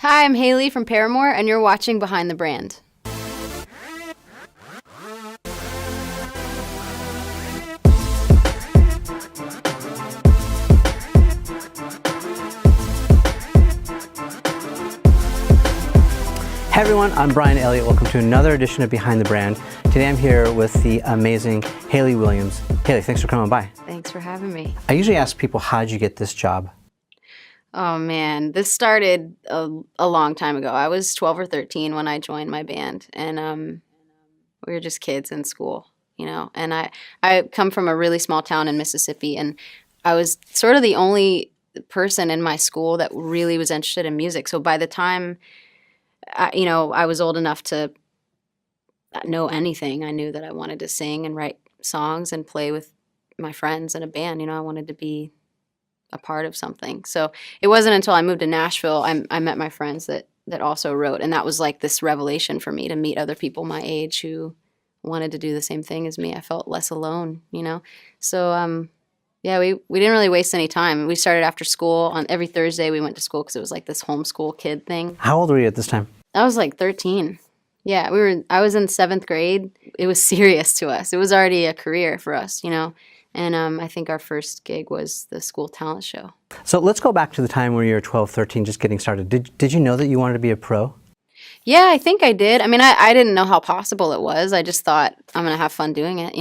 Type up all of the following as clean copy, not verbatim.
Hi, I'm Hayley from Paramore, and you're watching Behind the Brand. Hey everyone, I'm Brian Elliott. Welcome to another edition of Behind the Brand. Today I'm here with the amazing Hayley Williams. Hayley, thanks for coming by. Thanks for having me. I usually ask people, how'd you get this job? Oh man, this started a long time ago. I was 12 or 13 when I joined my band, and we were just kids in school, And I come from a really small town in Mississippi, and I was sort of the only person in my school that really was interested in music. So by the time I was old enough to know anything, I knew that I wanted to sing and write songs and play with my friends in a band. I wanted to be a part of something. So it wasn't until I moved to Nashville, I met my friends that also wrote. And that was like this revelation for me, to meet other people my age who wanted to do the same thing as me. I felt less alone, So, yeah, we didn't really waste any time. We started after school. On every Thursday we went to school because it was like this homeschool kid thing. How old were you at this time? I was like 13. Yeah, I was in 7th grade. It was serious to us. It was already a career for us, And I think our first gig was the school talent show. So let's go back to the time where you were 12, 13, just getting started. Did you know that you wanted to be a pro? Yeah, I think I did. I mean, I didn't know how possible it was. I just thought I'm going to have fun doing it.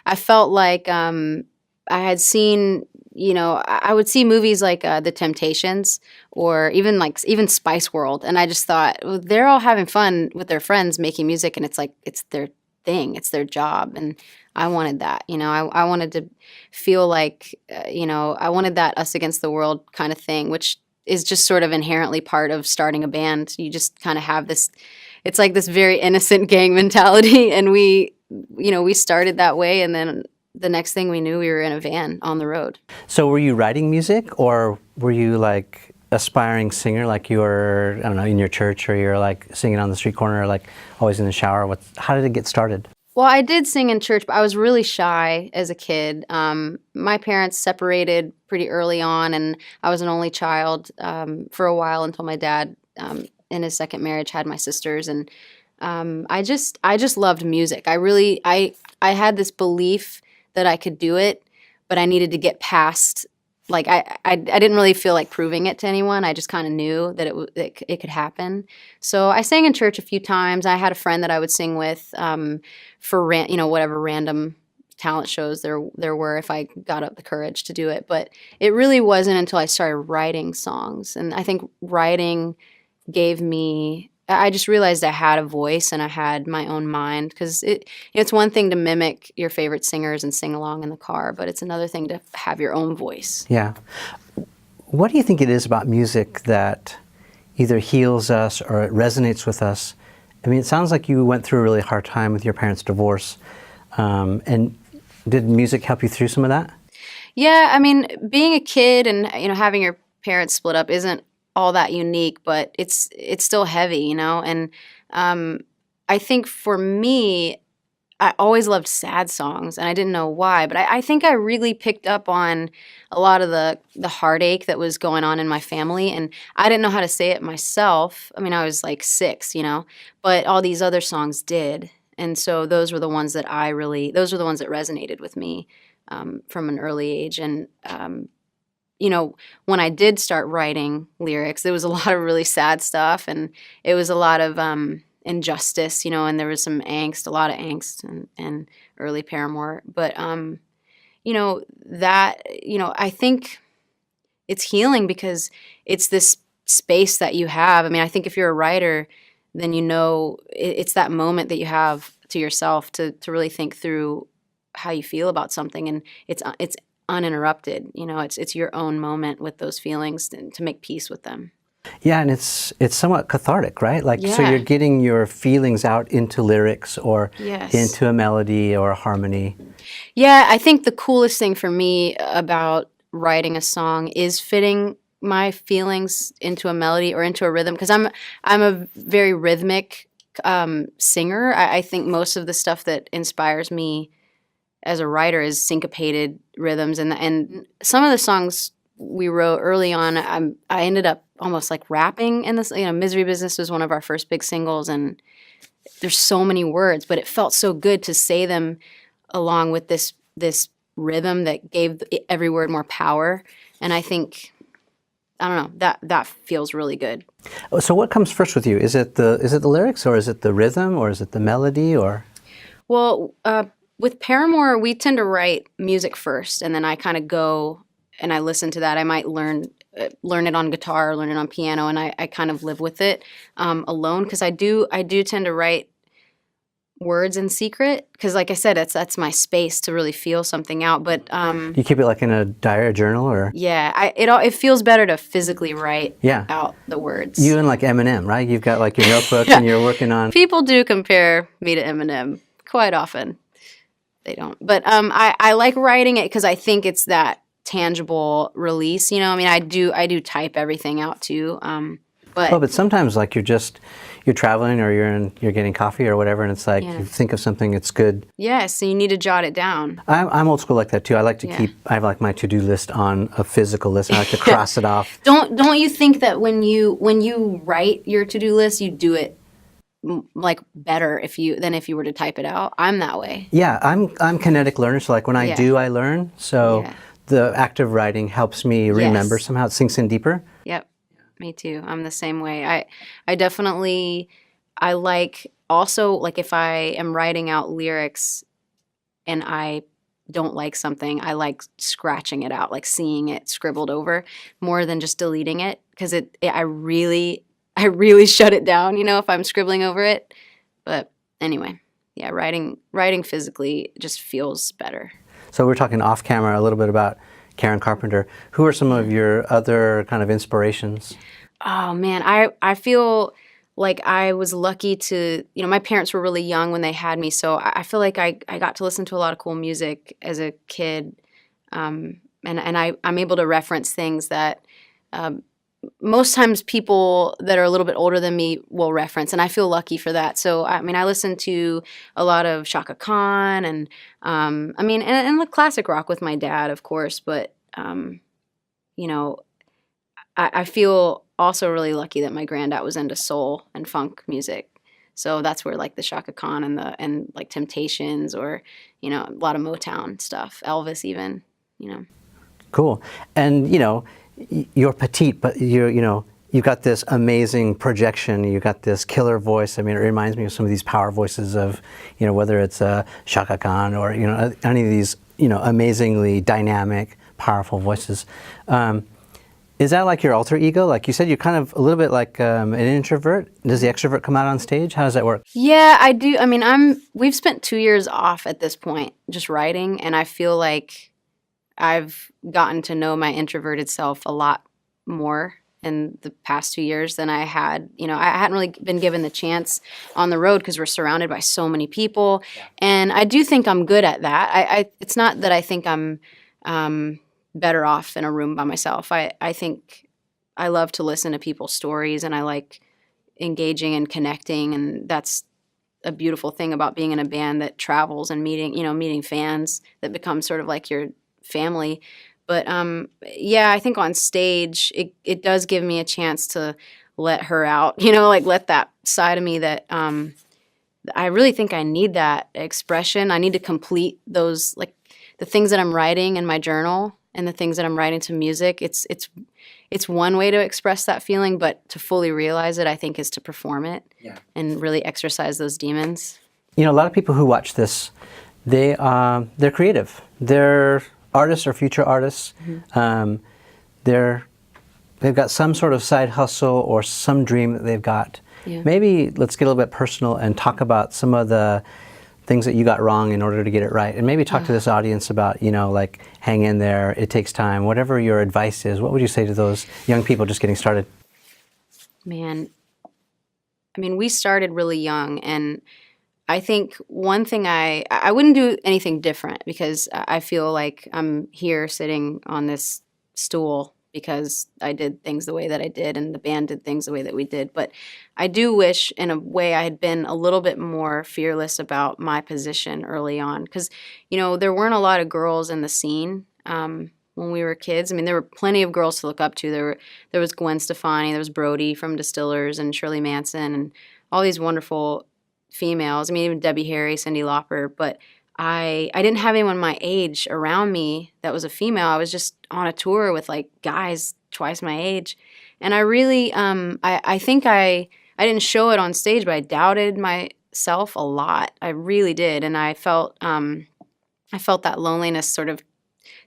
I felt like I had seen, I would see movies like The Temptations or even Spice World. And I just thought, well, they're all having fun with their friends making music. And it's like, it's their thing. It's their job. And I wanted that. I wanted to feel like, I wanted that us against the world kind of thing, which is just sort of inherently part of starting a band. You just kind of have this, it's like this very innocent gang mentality. And we started that way. And then the next thing we knew, we were in a van on the road. So were you writing music, or were you like aspiring singer, like you were, I don't know, in your church, or you're like singing on the street corner, or like always in the shower? How did it get started? Well, I did sing in church, but I was really shy as a kid. My parents separated pretty early on, and I was an only child for a while until my dad, in his second marriage, had my sisters. And I just loved music. I had this belief that I could do it, but I needed to get past. Like I didn't really feel like proving it to anyone. I just kind of knew that it could happen. So I sang in church a few times. I had a friend that I would sing with for whatever random talent shows there were, if I got up the courage to do it. But it really wasn't until I started writing songs, and I think writing gave me. I just realized I had a voice and I had my own mind, because it's one thing to mimic your favorite singers and sing along in the car, but it's another thing to have your own voice. Yeah. What do you think it is about music that either heals us or it resonates with us? I mean, it sounds like you went through a really hard time with your parents' divorce. And did music help you through some of that? Yeah, I mean, being a kid and having your parents split up isn't all that unique, but it's still heavy, And I think for me, I always loved sad songs, and I didn't know why, but I think I really picked up on a lot of the heartache that was going on in my family, and I didn't know how to say it myself. I mean, I was like 6, but all these other songs did, and so those were the ones that resonated with me from an early age, and when I did start writing lyrics, there was a lot of really sad stuff, and it was a lot of injustice, and there was some angst, a lot of angst and early Paramore. But, I think it's healing because it's this space that you have. I mean, I think if you're a writer, then it's that moment that you have to yourself to really think through how you feel about something, and it's uninterrupted. It's your own moment with those feelings to make peace with them. Yeah, and it's somewhat cathartic, right? Like, yeah. So you're getting your feelings out into lyrics or Yes. into a melody or a harmony. Yeah, I think the coolest thing for me about writing a song is fitting my feelings into a melody or into a rhythm, because I'm a very rhythmic singer. I think most of the stuff that inspires me as a writer is syncopated rhythms, and some of the songs we wrote early on, I ended up almost like rapping in this. Misery Business was one of our first big singles, and there's so many words, but it felt so good to say them along with this rhythm that gave every word more power. And I think, I don't know, that feels really good. So what comes first with you? Is it the lyrics, or is it the rhythm, or is it the melody, or? Well, with Paramore, we tend to write music first, and then I kind of go and I listen to that. I might learn it on guitar or learn it on piano, and I kind of live with it alone, because I do tend to write words in secret, because like I said, that's my space to really feel something out. But You keep it like in a diary or journal, or? yeah, it feels better to physically write Yeah. out the words. You and like Eminem, right? You've got like your notebook Yeah. and you're working on. People do compare me to Eminem quite often. They don't, but I like writing it because I think it's that tangible release. I mean, I do type everything out too. But sometimes like you're traveling, or you're getting coffee or whatever, and it's like you think of something, it's good. Yeah, so you need to jot it down. I'm old school like that too. I like to I have like my to-do list on a physical list, and I like to cross it off. Don't you think that when you write your to-do list, you do it like better than if you were to type it out? I'm that way. Yeah, I'm kinetic learner, so like when I do, I learn. So the act of writing helps me remember somehow. It sinks in deeper. Yep. Me too. I'm the same way. I definitely, I like also, like if I am writing out lyrics and I don't like something, I like scratching it out, like seeing it scribbled over more than just deleting it, because I really shut it down, if I'm scribbling over it. But anyway, yeah, writing physically just feels better. So we're talking off camera a little bit about Karen Carpenter. Who are some of your other kind of inspirations? Oh man, I feel like I was lucky to, my parents were really young when they had me, so I feel like I got to listen to a lot of cool music as a kid, and I'm able to reference things that most times people that are a little bit older than me will reference, and I feel lucky for that. So I mean, I listen to a lot of Shaka Khan, and and the classic rock with my dad, of course. But I feel also really lucky that my granddad was into soul and funk music. So that's where like the Shaka Khan and like Temptations, or a lot of Motown stuff, Elvis even. Cool. And you're petite, but you've got this amazing projection. You've got this killer voice. I mean, it reminds me of some of these power voices of, whether it's Shaka Khan or, any of these, amazingly dynamic, powerful voices. Is that like your alter ego? Like you said, you're kind of a little bit like an introvert. Does the extrovert come out on stage? How does that work? Yeah, I do. I mean, we've spent 2 years off at this point just writing, and I feel like I've gotten to know my introverted self a lot more in the past 2 years than I had. I hadn't really been given the chance on the road because we're surrounded by so many people. Yeah. And I do think I'm good at that. It's not that I think I'm better off in a room by myself. I think I love to listen to people's stories, and I like engaging and connecting, and that's a beautiful thing about being in a band that travels and meeting fans that become sort of like your family. But I think on stage it does give me a chance to let her out, like let that side of me that I really think I need that expression. I need to complete those, like the things that I'm writing in my journal and the things that I'm writing to music. It's one way to express that feeling, but to fully realize it, I think, is to perform it and really exercise those demons. A lot of people who watch this, they're creative. They're artists or future artists. Mm-hmm. They've got some sort of side hustle or some dream that they've got. Yeah. Maybe let's get a little bit personal and talk about some of the things that you got wrong in order to get it right, and maybe talk to this audience about, like, hang in there, it takes time, whatever your advice is. What would you say to those young people just getting started? Man, I mean, we started really young, and I think one thing I wouldn't do anything different, because I feel like I'm here sitting on this stool because I did things the way that I did, and the band did things the way that we did. But I do wish, in a way, I had been a little bit more fearless about my position early on, because, there weren't a lot of girls in the scene. when we were kids. I mean, there were plenty of girls to look up to. There was Gwen Stefani, there was Brody from Distillers, and Shirley Manson, and all these wonderful females. I mean, even Debbie Harry, Cyndi Lauper. But I didn't have anyone my age around me that was a female. I was just on a tour with like guys twice my age, and I really I think I didn't show it on stage, but I doubted myself a lot. I really did, and I felt that loneliness sort of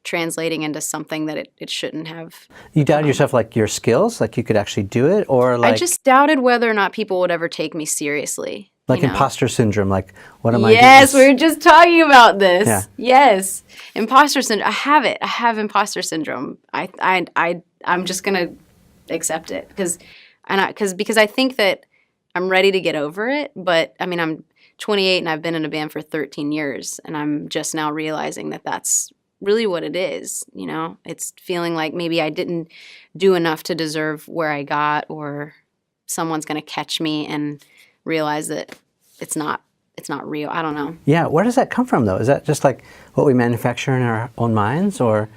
translating into something that it shouldn't have. You doubted yourself, like your skills, like you could actually do it, or like I just doubted whether or not people would ever take me seriously. like you know? imposter syndrome, like what am I doing? Yes, we were just talking about this. Yeah. Yes, imposter syndrome. I have it. I have imposter syndrome. I'm just gonna accept it because I think that I'm ready to get over it. But I mean, I'm 28 and I've been in a band for 13 years, and I'm just now realizing that that's really what it is. You know, it's feeling like maybe I didn't do enough to deserve where I got, or someone's gonna catch me and realize that it's not real. I don't know. Yeah, where does that come from though? Is that just like what we manufacture in our own minds, or?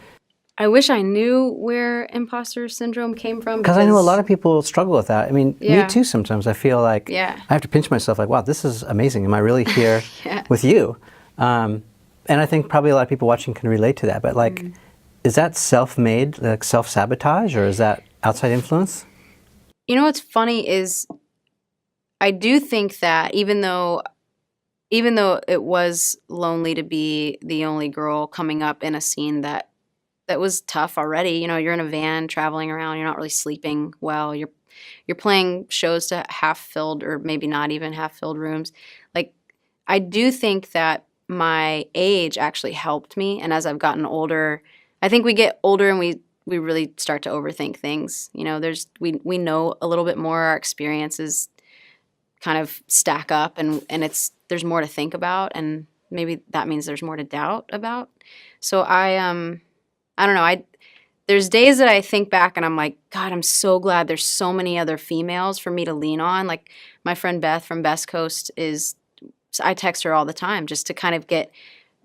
I wish I knew where imposter syndrome came from. Because I know a lot of people struggle with that. I mean, Yeah. me too sometimes. I feel like Yeah. I have to pinch myself like, wow, this is amazing. Am I really here Yeah. with you? And I think probably a lot of people watching can relate to that. But like, is that self-made, like self-sabotage, or is that outside influence? You know what's funny is I do think that even though it was lonely to be the only girl coming up in a scene that was tough already. You know, you're in a van traveling around, you're not really sleeping well. You're playing shows to half filled or maybe not even half filled rooms. Like, I do think that my age actually helped me, and as I've gotten older, I think we get older and we really start to overthink things. You know, we know a little bit more, our experiences kind of stack up, and there's more to think about, and maybe that means there's more to doubt about. So I don't know. There's days that I think back and I'm like, God, I'm so glad there's so many other females for me to lean on. Like my friend Beth from Best Coast I text her all the time just to kind of get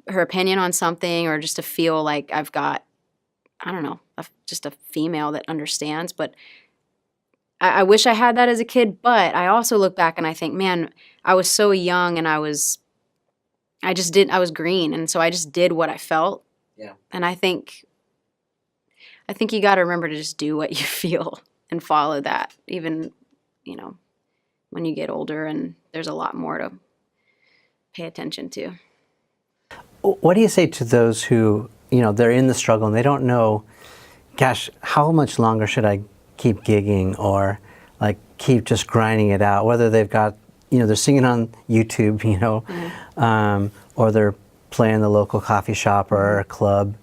her opinion on something, or just to feel like I've got, I don't know, just a female that understands. But I wish I had that as a kid. But I also look back and I think, man, I was so young and I was green. And so I just did what I felt. Yeah. And I think you got to remember to just do what you feel and follow that, even, you know, when you get older and there's a lot more to pay attention to. What do you say to those who, you know, they're in the struggle and they don't know, gosh, how much longer should I keep gigging, or like keep just grinding it out, whether they've got, you know, they're singing on YouTube, you know, or they're playing the local coffee shop or a club.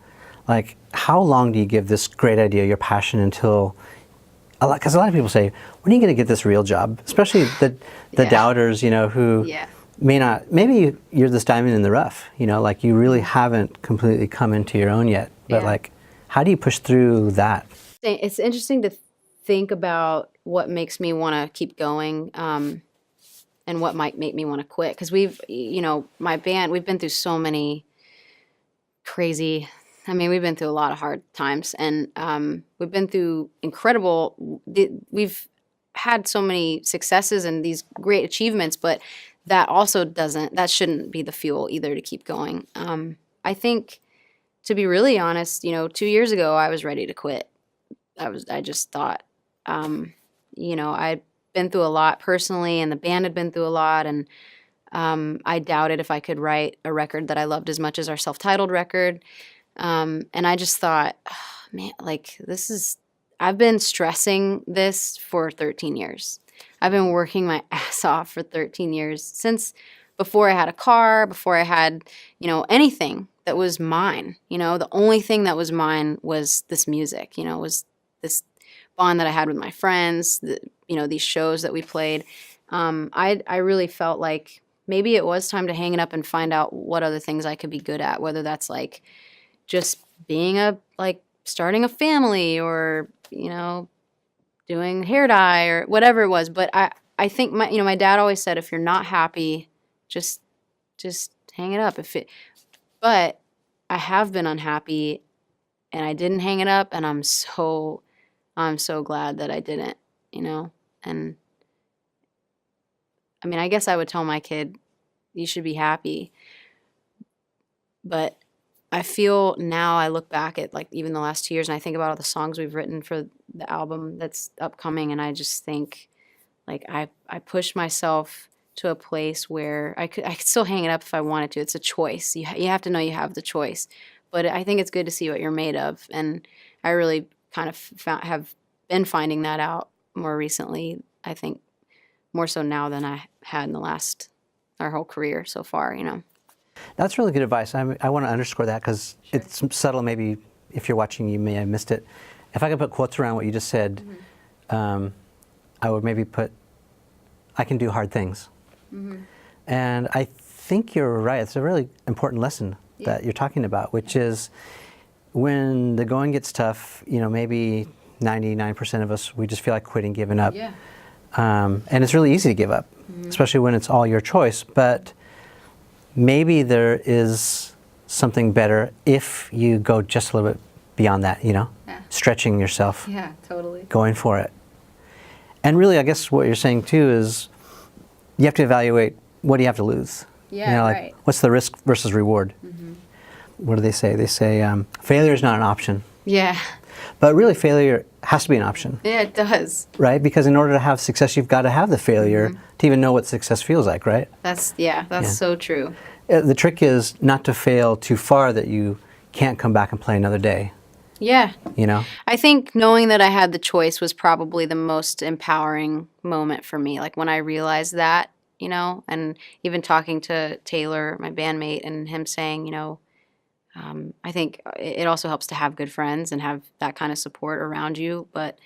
Like, how long do you give this great idea, your passion, until, because a lot of people say, when are you going to get this real job? Especially the doubters, you know, who may not, maybe you're this diamond in the rough, you know, like you really haven't completely come into your own yet. But like, how do you push through that? It's interesting to think about what makes me want to keep going, and what might make me want to quit. Because my band, we've been through so many crazy, we've been through a lot of hard times, and we've been through we've had so many successes and these great achievements, but that shouldn't be the fuel either to keep going. I think, to be really honest, 2 years ago, I was ready to quit. I just thought, I'd been through a lot personally, and the band had been through a lot, and I doubted if I could write a record that I loved as much as our self-titled record. And I just thought, oh, man, like I've been stressing this for 13 years. I've been working my ass off for 13 years, since before I had a car, before I had, anything that was mine. The only thing that was mine was this music, was this bond that I had with my friends, these shows that we played. I really felt like maybe it was time to hang it up and find out what other things I could be good at, whether that's like just being starting a family, or, doing hair dye or whatever it was. But I think my dad always said, if you're not happy, just hang it up. But I have been unhappy and I didn't hang it up, and I'm so glad that I didn't, you know? And I mean, I guess I would tell my kid, you should be happy. But I feel now, I look back at like even the last 2 years, and I think about all the songs we've written for the album that's upcoming, and I just think like I pushed myself to a place where I could still hang it up if I wanted to. It's a choice. You have to know you have the choice. But I think it's good to see what you're made of, and I really kind of have been finding that out more recently. I think more so now than I had in our whole career so far, you know. That's really good advice. I want to underscore that because it's subtle. Maybe if you're watching, you may have missed it. If I could put quotes around what you just said, I would maybe put, I can do hard things. And I think you're right. It's a really important lesson that you're talking about, which is when the going gets tough, you know, maybe 99% of us, we just feel like quitting, giving up. And it's really easy to give up, especially when it's all your choice. But maybe there is something better if you go just a little bit beyond that, you know, stretching yourself, Totally. going for it. And really, I guess what you're saying too is you have to evaluate, what do you have to lose? Yeah, you know, like, right. what's the risk versus reward? What do they say? They say failure is not an option. Yeah. But really, failure has to be an option. Yeah, it does. Right? Because in order to have success, you've got to have the failure to even know what success feels like, right? That's so true. The trick is not to fail too far that you can't come back and play another day. Yeah. You know? I think knowing that I had the choice was probably the most empowering moment for me. Like when I realized that, you know, and even talking to Taylor, my bandmate, and him saying, you know, I think it also helps to have good friends and have that kind of support around you. But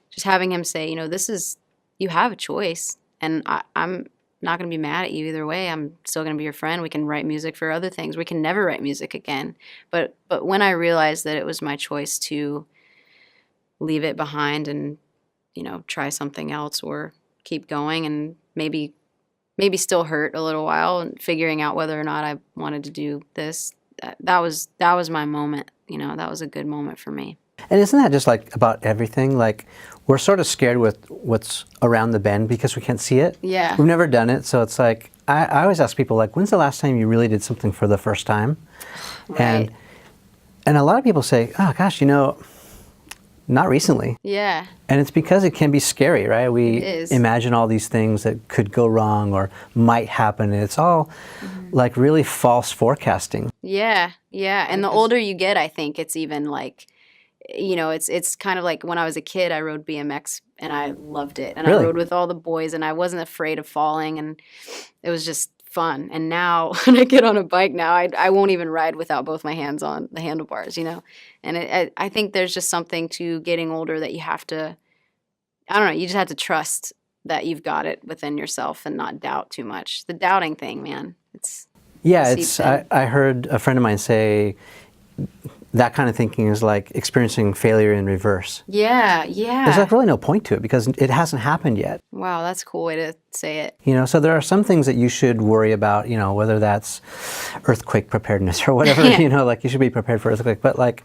just having him say, you know, you have a choice, and I'm not going to be mad at you either way. I'm still going to be your friend. We can write music for other things. We can never write music again. But when I realized that it was my choice to leave it behind and, you know, try something else or keep going and maybe still hurt a little while and figuring out whether or not I wanted to do this, that was my moment. You know, that was a good moment for me. And isn't that just like about everything? Like we're sort of scared with what's around the bend because we can't see it. Yeah. We've never done it. So it's like, I always ask people, like, when's the last time you really did something for the first time? Right. And a lot of people say, oh gosh, you know, not recently. Yeah. And it's because it can be scary, right? We It is. imagine all these things that could go wrong or might happen. And it's all like really false forecasting. Yeah. Yeah. And the older you get, I think it's even like, you know, it's kind of like when I was a kid, I rode BMX and I loved it. And Really? I rode with all the boys and I wasn't afraid of falling, and it was just fun. And now when I get on a bike now, I won't even ride without both my hands on the handlebars, you know. And I think there's just something to getting older that you have to, I don't know, you just have to trust that you've got it within yourself and not doubt too much. The doubting thing, man, I heard a friend of mine say that kind of thinking is like experiencing failure in reverse. Yeah. There's like really no point to it because it hasn't happened yet. Wow, that's a cool way to say it. You know, so there are some things that you should worry about, you know, whether that's earthquake preparedness or whatever, you know, like you should be prepared for earthquake. But like,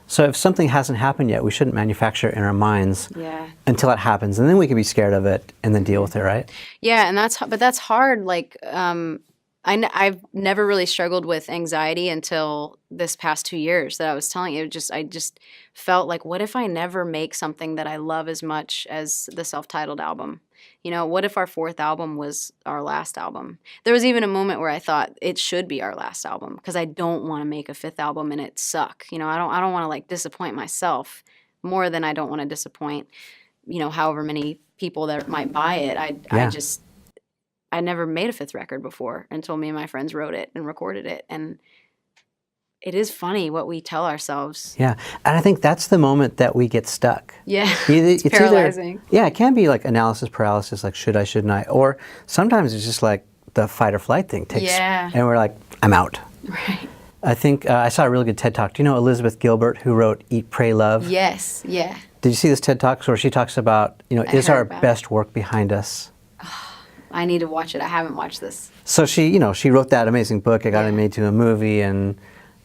so if something hasn't happened yet, we shouldn't manufacture it in our minds until it happens. And then we can be scared of it and then deal with it, right? Yeah, and that's hard. Like, I've never really struggled with anxiety until this past 2 years that I was telling you. I just felt like, what if I never make something that I love as much as the self-titled album? You know, what if our fourth album was our last album? There was even a moment where I thought it should be our last album because I don't want to make a fifth album and it suck. You know, I don't want to like disappoint myself more than I don't want to disappoint, you know, however many people that might buy it. I never made a fifth record before until me and my friends wrote it and recorded it. And it is funny what we tell ourselves. Yeah. And I think that's the moment that we get stuck. Yeah. It's paralyzing. It can be like analysis paralysis, like should I, shouldn't I? Or sometimes it's just like the fight or flight thing takes. Yeah. And we're like, I'm out. Right. I think I saw a really good TED Talk. Do you know Elizabeth Gilbert, who wrote Eat, Pray, Love? Yes. Yeah. Did you see this TED Talk where she talks about, you know, is our best work behind us? I need to watch it. I haven't watched this. So she wrote that amazing book. It got made to a movie, and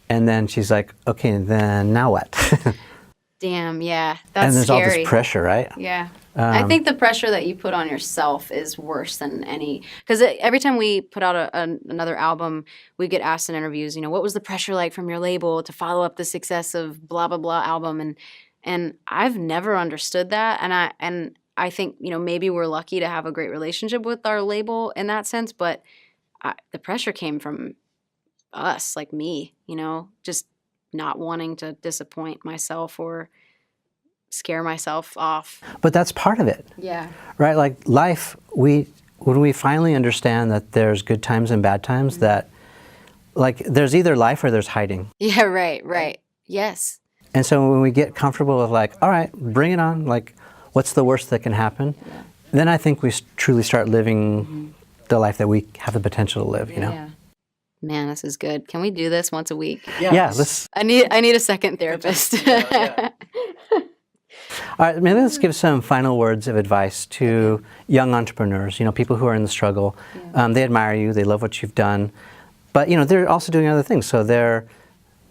And then she's like, okay, then now what? Damn, yeah, that's And there's all scary. this pressure, right? Yeah. I think the pressure that you put on yourself is worse than any, because every time we put out another album, we get asked in interviews, what was the pressure like from your label to follow up the success of blah blah blah album, and I've never understood that, and I think maybe we're lucky to have a great relationship with our label in that sense, but the pressure came from us, like me, just not wanting to disappoint myself or scare myself off. But that's part of it. Yeah. Right? Like life, when we finally understand that there's good times and bad times, that like there's either life or there's hiding. Yeah, right. Yes. And so when we get comfortable with like, all right, bring it on, like what's the worst that can happen? Yeah. Then I think we truly start living the life that we have the potential to live, Yeah. Man, this is good. Can we do this once a week? Yeah, let's. I need a second therapist. All right, maybe let's give some final words of advice to young entrepreneurs, people who are in the struggle. Yeah. They admire you, they love what you've done, but they're also doing other things. So they're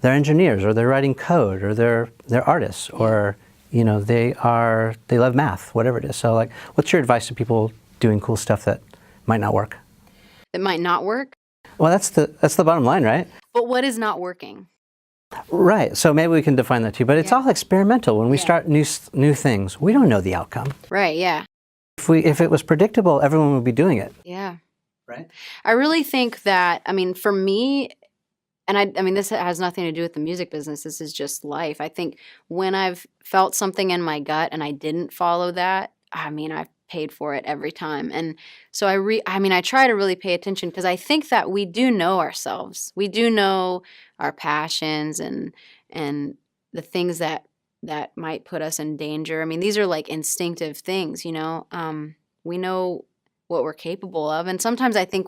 engineers, or they're writing code, or they're artists, or they love math, whatever it is. So like, what's your advice to people doing cool stuff that might not work? It might not work. Well, that's the bottom line, right? But what is not working? Right. So maybe we can define that too. But it's all experimental. When we start new things, we don't know the outcome. Right. Yeah. If it was predictable, everyone would be doing it. Yeah. Right. I really think that, for me, and I mean, this has nothing to do with the music business. This is just life. I think when I've felt something in my gut and I didn't follow that, I've paid for it every time. And so I try to really pay attention, because I think that we do know ourselves. We do know our passions and the things that might put us in danger. These are like instinctive things, we know what we're capable of. And sometimes I think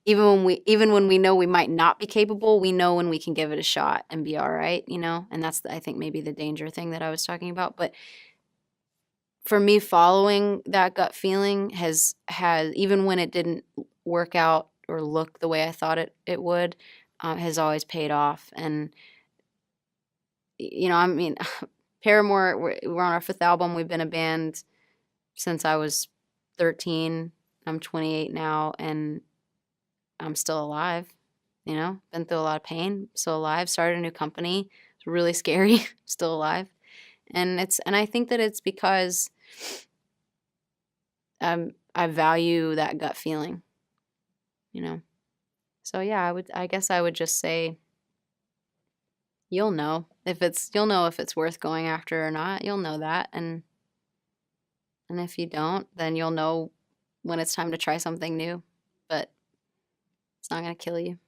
even when we know we might not be capable, we know when we can give it a shot and be all right, and that's I think maybe the danger thing that I was talking about. But for me, following that gut feeling has even when it didn't work out or look the way I thought it would, has always paid off. And Paramore, we're on our 5th album. We've been a band since I was 13. I'm 28 now, and I'm still alive. Been through a lot of pain, still alive. Started a new company. It's really scary. Still alive. And I think that it's because I value that gut feeling, So yeah, I guess I would just say, you'll know if it's worth going after or not. You'll know that, and if you don't, then you'll know when it's time to try something new. But it's not going to kill you.